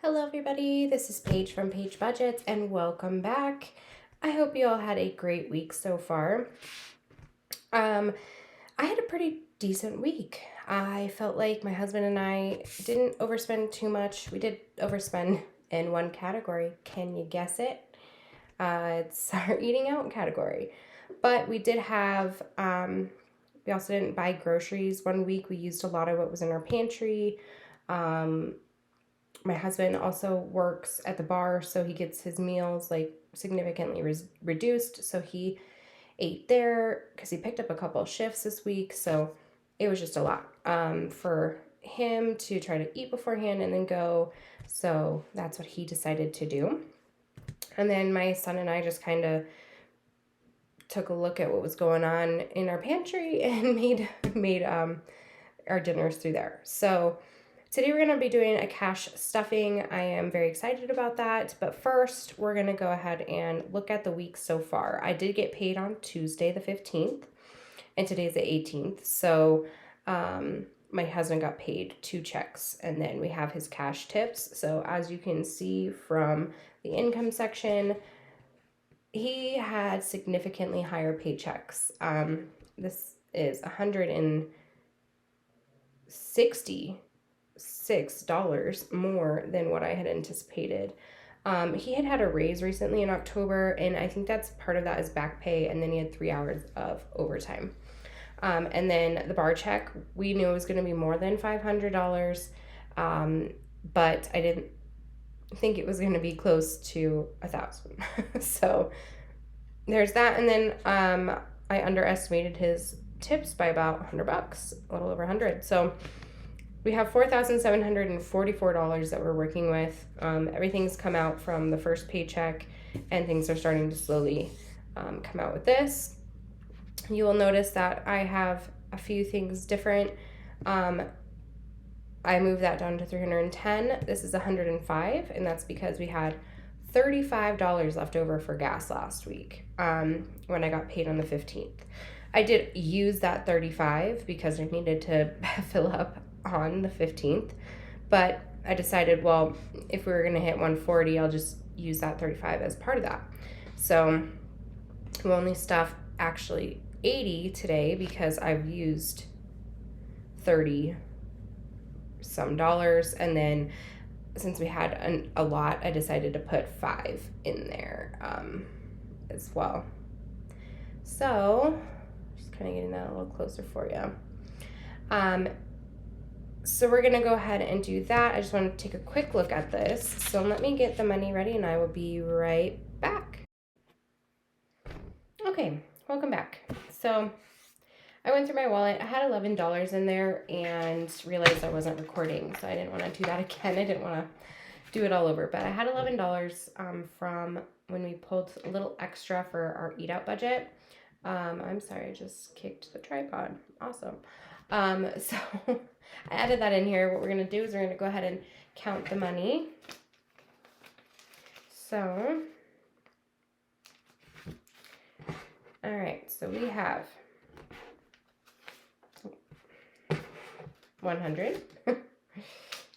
Hello everybody, this is Paige from Paige Budgets and welcome back. I hope you all had a great week so far. I had a pretty decent week. I felt like my husband and I didn't overspend too much. We did overspend in one category. Can you guess it? It's our eating out category. But we did have, we also didn't buy groceries. One week we used a lot of what was in our pantry. My husband also works at the bar, so he gets his meals like significantly reduced. So he ate there because he picked up a couple of shifts this week. So it was just a lot for him to try to eat beforehand and then go. So that's what he decided to do. And then my son and I just kind of took a look at what was going on in our pantry and made our dinners through there. So today we're going to be doing a cash stuffing. I am very excited about that. But first, we're going to go ahead and look at the week so far. I did get paid on Tuesday the 15th, and today's the 18th. So my husband got paid 2 checks, and then we have his cash tips. So as you can see from the income section, he had significantly higher paychecks. This is $166 more than what I had anticipated. He had a raise recently in October, and I think that's part of that is back pay, and then he had 3 hours of overtime. And then the bar check, we knew it was going to be more than $500, but I didn't think it was going to be close to $1,000. So there's that. And then I underestimated his tips by about $100, a little over 100. So we have $4,744 that we're working with. Everything's come out from the first paycheck, and things are starting to slowly come out with this. You will notice that I have a few things different. I moved that down to $310. This is $105, and that's because we had $35 left over for gas last week when I got paid on the 15th. I did use that $35 because I needed to fill up on the 15th, but I decided, well, if we were going to hit $140, I'll just use that $35 as part of that. So we'll only stuff actually $80 today because I've used $30 some dollars, and then since we had a lot, I decided to put $5 in there as well. So just kind of getting that a little closer for you. So we're going to go ahead and do that. I just want to take a quick look at this. So let me get the money ready and I will be right back. Okay, welcome back. So I went through my wallet. I had $11 in there and realized I wasn't recording. So I didn't want to do that again. I didn't want to do it all over. But I had $11 from when we pulled a little extra for our eat out budget. I'm sorry, I just kicked the tripod. Awesome. So I added that in here. What we're going to do is we're going to go ahead and count the money. So, all right, so we have 100,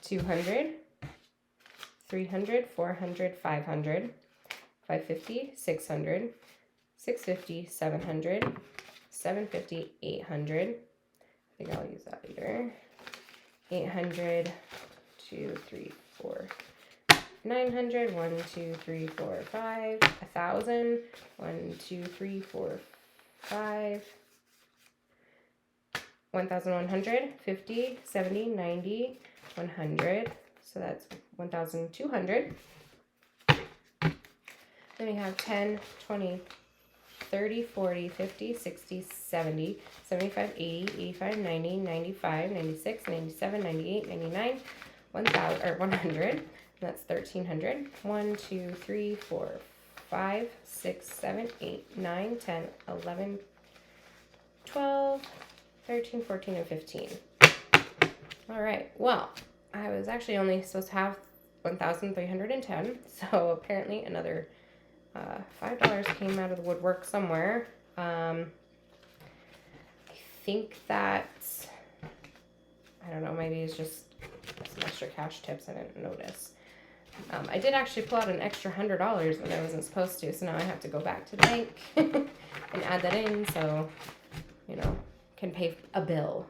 200, 300, 400, 500, 550, 600, 650, 700, 750, 800. I think I'll use that later. 800, 2, 3, 4, 900, 1, 2, 3, 4, 5, 1,000, 1, 2, 3, 4, 5, 1,100, 50, 70, 90, 100. So that's 1,200. Then we have 10, 20, 30, 40, 50, 60, 70, 75, 80, 85, 90, 95, 96, 97, 98, 99, 1,000, or 100. And that's 1,300. 1, 2, 3, 4, 5, 6, 7, 8, 9, 10, 11, 12, 13, 14, and 15. All right, well, I was actually only supposed to have 1,310, so apparently another $5 came out of the woodwork somewhere. I think that, I don't know, maybe it's just some extra cash tips I didn't notice. I did actually pull out an extra $100 when I wasn't supposed to, so now I have to go back to the bank and add that in, so, you know, can pay a bill,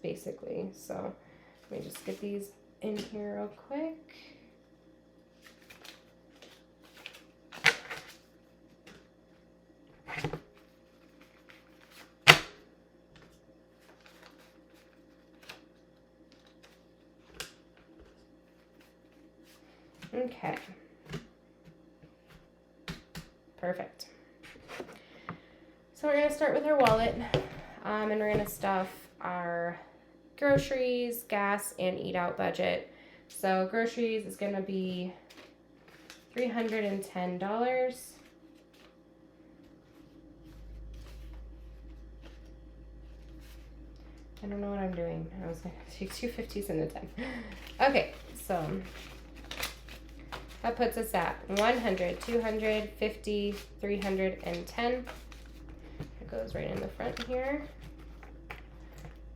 basically. So let me just get these in here real quick. Okay. Perfect. So we're going to start with our wallet, and we're going to stuff our groceries, gas, and eat out budget. So groceries is going to be $310. I don't know what I'm doing. I was going to take 2 50s and a 10. Okay, so that puts us at 100, 250, 310. It goes right in the front here.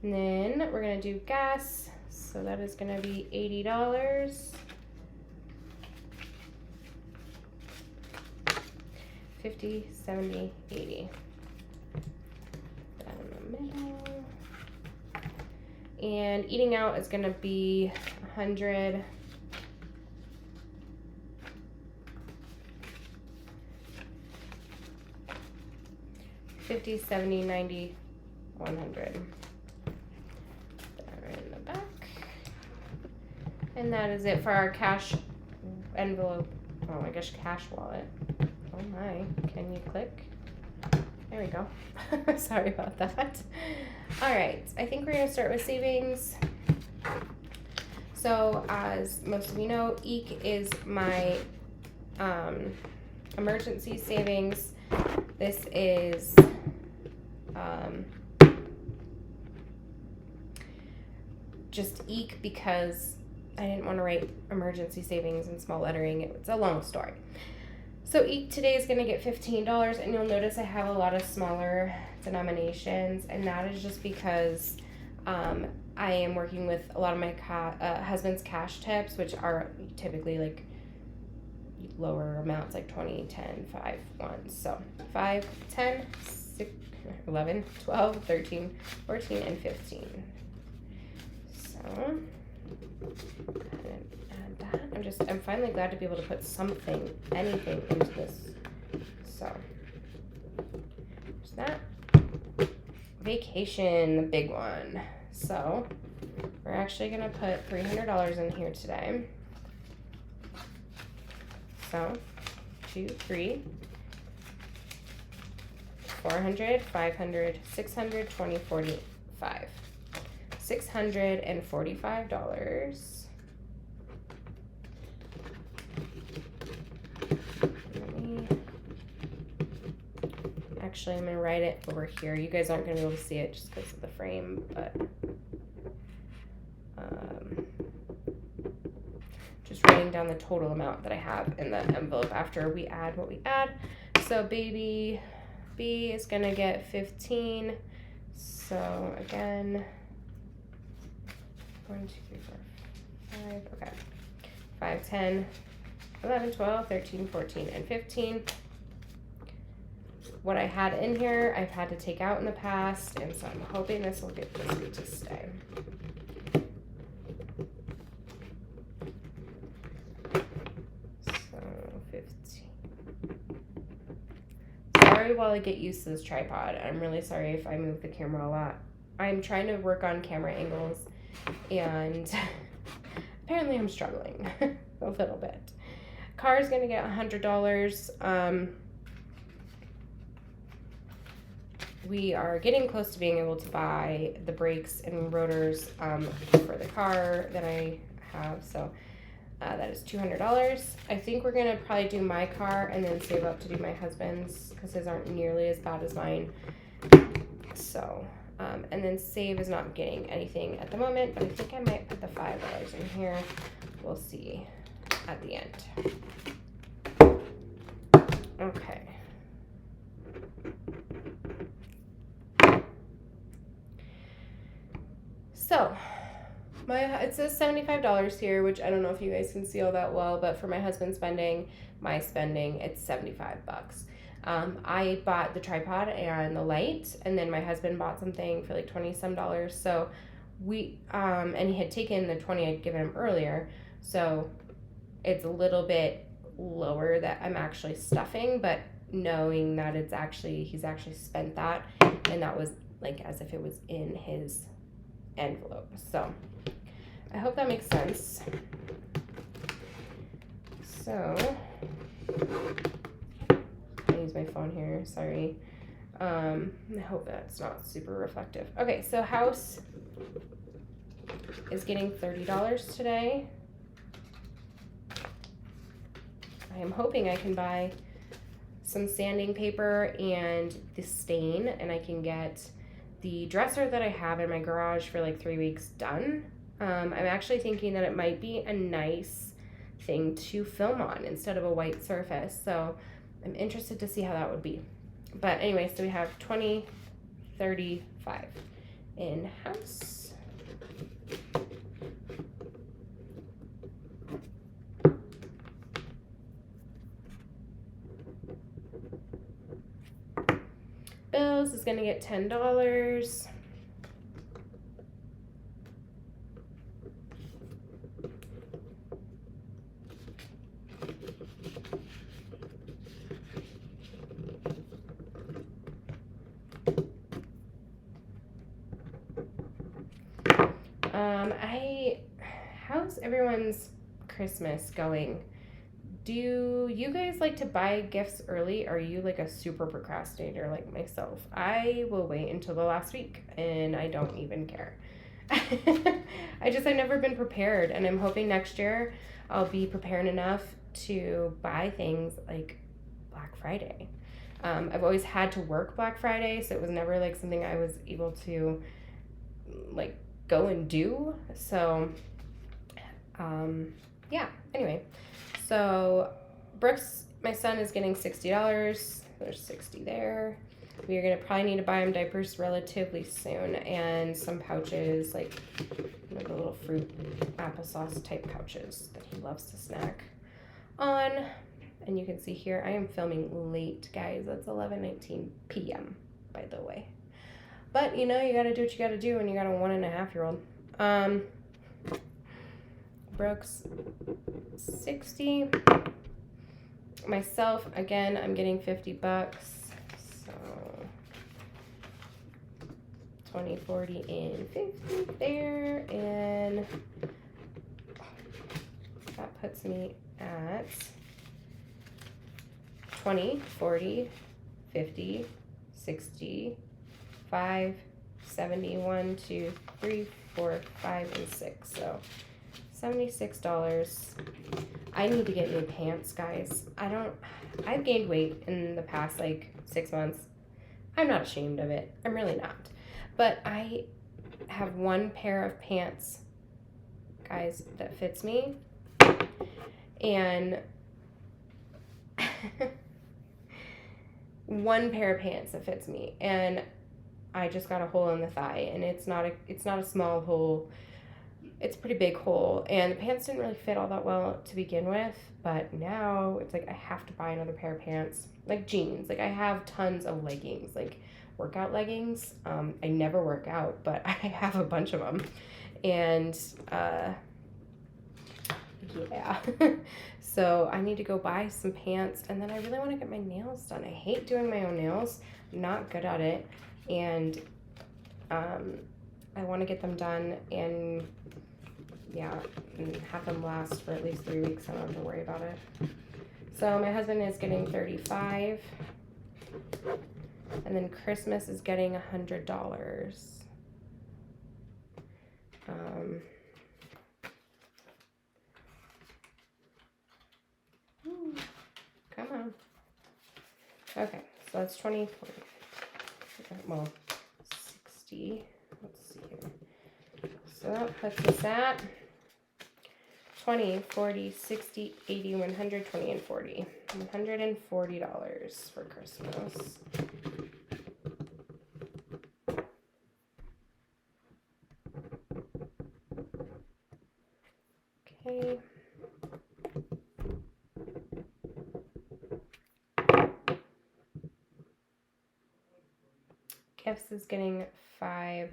And then we're going to do gas. So that is going to be $80. 50, 70, 80. Put that in the middle. And eating out is going to be 100. 50, 70, 90, 100. Put that right in the back. And that is it for our cash envelope. Oh my gosh, cash wallet. Oh my, can you click? There we go. Sorry about that. All right, I think we're gonna start with savings. So as most of you know, EEK is my emergency savings. This is just EEK because I didn't want to write emergency savings in small lettering. It's a long story. So EEK today is going to get $15, and you'll notice I have a lot of smaller denominations, and that is just because I am working with a lot of my husband's cash tips, which are typically like lower amounts, like 20, 10, 5, 1. So 5, 10, 6, 11, 12, 13, 14, and 15. So add that. I'm finally glad to be able to put something, anything into this. So there's that. Vacation, the big one. So we're actually gonna put $300 in here today. So 2, 3, 400, 500, 600, 20, 45. $645. Actually, I'm going to write it over here. You guys aren't going to be able to see it just because of the frame, but just writing down the total amount that I have in the envelope after we add what we add. So baby B is going to get 15. So again, 1, 2, 3, 4, 5. Okay. 5, 10, 11, 12, 13, 14, and 15. What I had in here, I've had to take out in the past, and so I'm hoping this will get this to stay. So 15. Sorry while I get used to this tripod. I'm really sorry if I move the camera a lot. I'm trying to work on camera angles, and apparently I'm struggling a little bit. Car is going to get $100. We are getting close to being able to buy the brakes and rotors for the car that I have, so that is $200. I think we're going to probably do my car and then save up to do my husband's because his aren't nearly as bad as mine. So, and then save is not getting anything at the moment, but I think I might put the $5 in here. We'll see at the end. Okay. So It says $75 here, which I don't know if you guys can see all that well, but for my husband's spending, my spending, it's $75. I bought the tripod and the light, and then my husband bought something for like 20 some dollars. So and he had taken the 20 I'd given him earlier, so it's a little bit lower that I'm actually stuffing, but knowing that he's actually spent that, and that was like as if it was in his envelope. So I hope that makes sense. So I use my phone here, sorry. I hope that's not super reflective. Okay, so house is getting $30 today. I am hoping I can buy some sanding paper and the stain, and I can get the dresser that I have in my garage for like 3 weeks done. I'm actually thinking that it might be a nice thing to film on instead of a white surface. So I'm interested to see how that would be. But anyway, so we have 20, 35 in house. Bills is going to get $10. How's everyone's Christmas going? Do you guys like to buy gifts early? Or are you like a super procrastinator like myself? I will wait until the last week and I don't even care. I've never been prepared, and I'm hoping next year I'll be prepared enough to buy things like Black Friday. I've always had to work Black Friday, so it was never like something I was able to like go and do. So yeah, anyway, so Brooks, my son, is getting $60. There's 60 there. We are going to probably need to buy him diapers relatively soon, and some pouches, like the little fruit applesauce type pouches that he loves to snack on. And you can see here I am filming late, guys. That's 11:19 p.m. by the way. But you know, you got to do what you got to do when you got a 1.5-year-old. Brooks, 60. Myself, again, I'm getting $50. So 20, 40, and 50 there. And that puts me at 20, 40, 50, 60, 5, 70, 1, 2, 3, 4, 5, and 6. So $76. I need to get new pants, guys. I've gained weight in the past like 6 months. I'm not ashamed of it. I'm really not. But I have one pair of pants, guys, that fits me. And one pair of pants that fits me. And I just got a hole in the thigh, and it's not a small hole. It's a pretty big hole, and the pants didn't really fit all that well to begin with, but now it's like I have to buy another pair of pants, like jeans. Like I have tons of leggings, like workout leggings. I never work out, but I have a bunch of them, and yeah. So I need to go buy some pants, and then I really want to get my nails done. I hate doing my own nails. I'm not good at it, and I want to get them done and and have them last for at least 3 weeks. I don't have to worry about it. So my husband is getting $35, and then Christmas is getting $100. Come on. Okay, so that's 20, 40, well, 60. Let's see here. So that puts us at 20, 40, 60, 80, 100, 20, and 40. $140 for Christmas. Okay. Gifts is getting $5.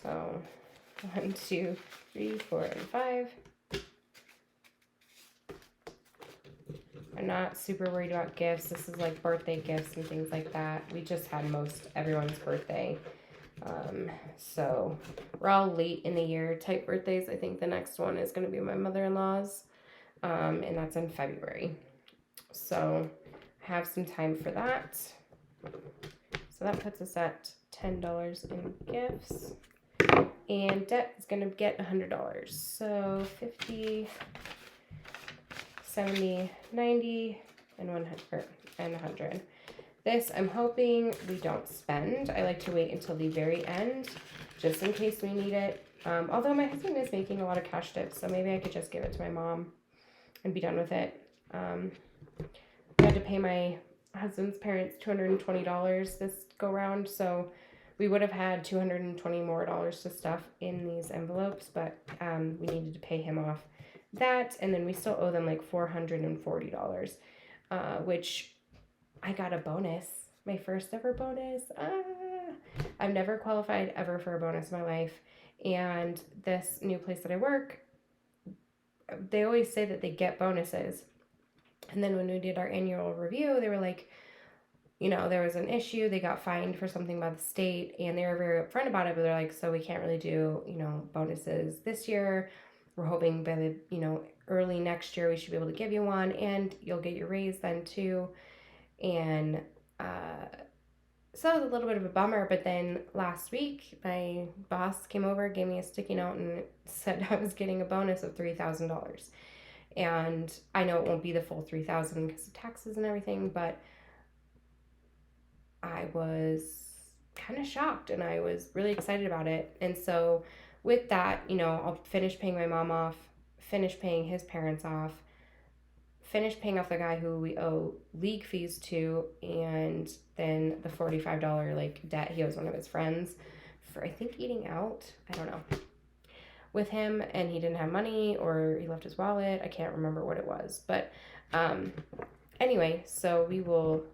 So 1, 2, 3, 4, and 5. I'm not super worried about gifts. This is like birthday gifts and things like that. We just had most everyone's birthday. So we're all late in the year type birthdays. I think the next one is going to be my mother-in-law's, and that's in February. So I have some time for that. So that puts us at $10 in gifts. And debt is going to get $100. So 50, 70, 90, and 100. This I'm hoping we don't spend. I like to wait until the very end, just in case we need it. Although my husband is making a lot of cash tips, so maybe I could just give it to my mom and be done with it. I had to pay my husband's parents $220 this go round, so we would have had $220 more to stuff in these envelopes, but we needed to pay him off that, and then we still owe them like $440, which I got a bonus, my first ever bonus. I've never qualified ever for a bonus in my life, and this new place that I work, they always say that they get bonuses, and then when we did our annual review, they were like, you know, there was an issue, they got fined for something by the state, and they were very upfront about it, but they're like, so we can't really do, you know, bonuses this year. We're hoping by the, you know, early next year we should be able to give you one, and you'll get your raise then too. And so it was a little bit of a bummer, but then last week my boss came over, gave me a sticky note, and said I was getting a bonus of $3,000. And I know it won't be the full $3,000 because of taxes and everything, but I was kind of shocked and I was really excited about it. And so with that, you know, I'll finish paying my mom off, finish paying his parents off, finish paying off the guy who we owe league fees to, and then the $45 like debt he owes one of his friends for, I think, eating out. I don't know, with him, and he didn't have money or he left his wallet. I can't remember what it was, but anyway, so we will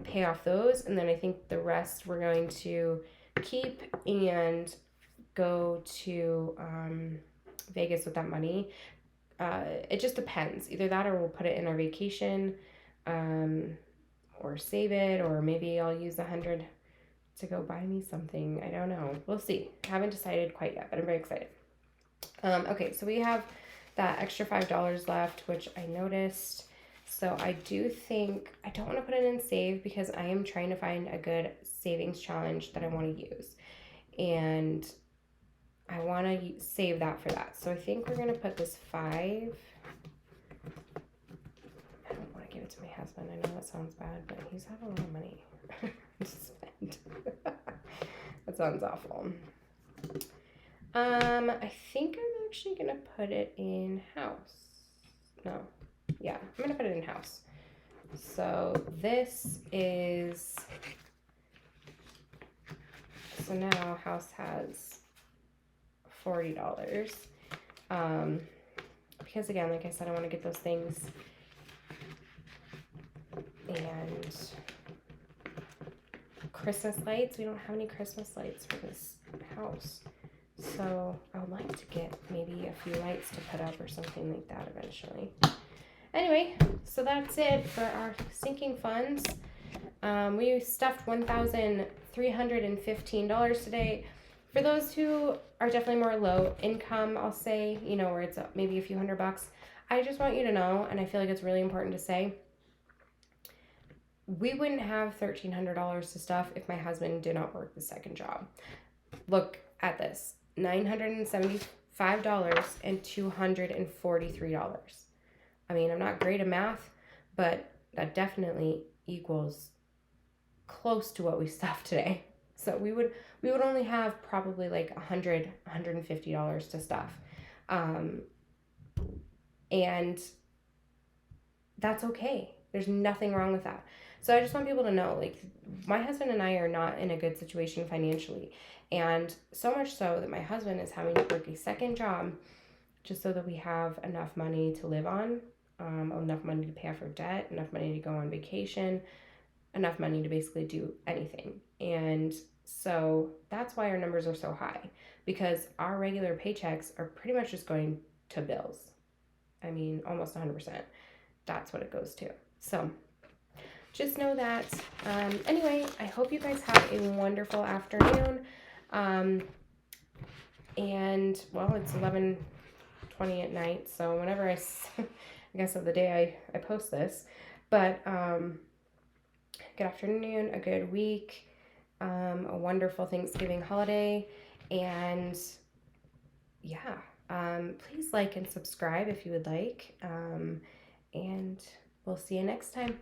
pay off those, and then I think the rest we're going to keep and go to Vegas with that money. It just depends. Either that or we'll put it in our vacation, or save it, or maybe I'll use the 100 to go buy me something. I don't know. We'll see. Haven't decided quite yet, but I'm very excited. Okay, so we have that extra $5 left, which I noticed. So I do think, I don't want to put it in save because I am trying to find a good savings challenge that I want to use. And I want to save that for that. So I think we're going to put this 5. I don't want to give it to my husband. I know that sounds bad, but he's had a lot of money to spend. That sounds awful. I think I'm actually going to put it in house. No. Yeah, I'm going to put it in house. So this is, so now house has $40. Because again, like I said, I want to get those things. And Christmas lights, we don't have any Christmas lights for this house. So I would like to get maybe a few lights to put up or something like that eventually. Anyway, so that's it for our sinking funds. We stuffed $1,315 today. For those who are definitely more low income, I'll say, you know, where it's maybe a few $100, I just want you to know, and I feel like it's really important to say, we wouldn't have $1,300 to stuff if my husband did not work the second job. Look at this, $975 and $243. I mean, I'm not great at math, but that definitely equals close to what we stuffed today. So we would only have probably like $150 to stuff. And that's okay. There's nothing wrong with that. So I just want people to know, like, my husband and I are not in a good situation financially. And so much so that my husband is having to work a second job just so that we have enough money to live on, enough money to pay off our debt, enough money to go on vacation, enough money to basically do anything. And so that's why our numbers are so high, because our regular paychecks are pretty much just going to bills. I mean, almost 100%. That's what it goes to. So just know that. Anyway, I hope you guys have a wonderful afternoon. And well, it's 11:20 at night, so whenever I guess of the day I post this. But good afternoon, a good week, a wonderful Thanksgiving holiday, and yeah, please like and subscribe if you would like, and we'll see you next time.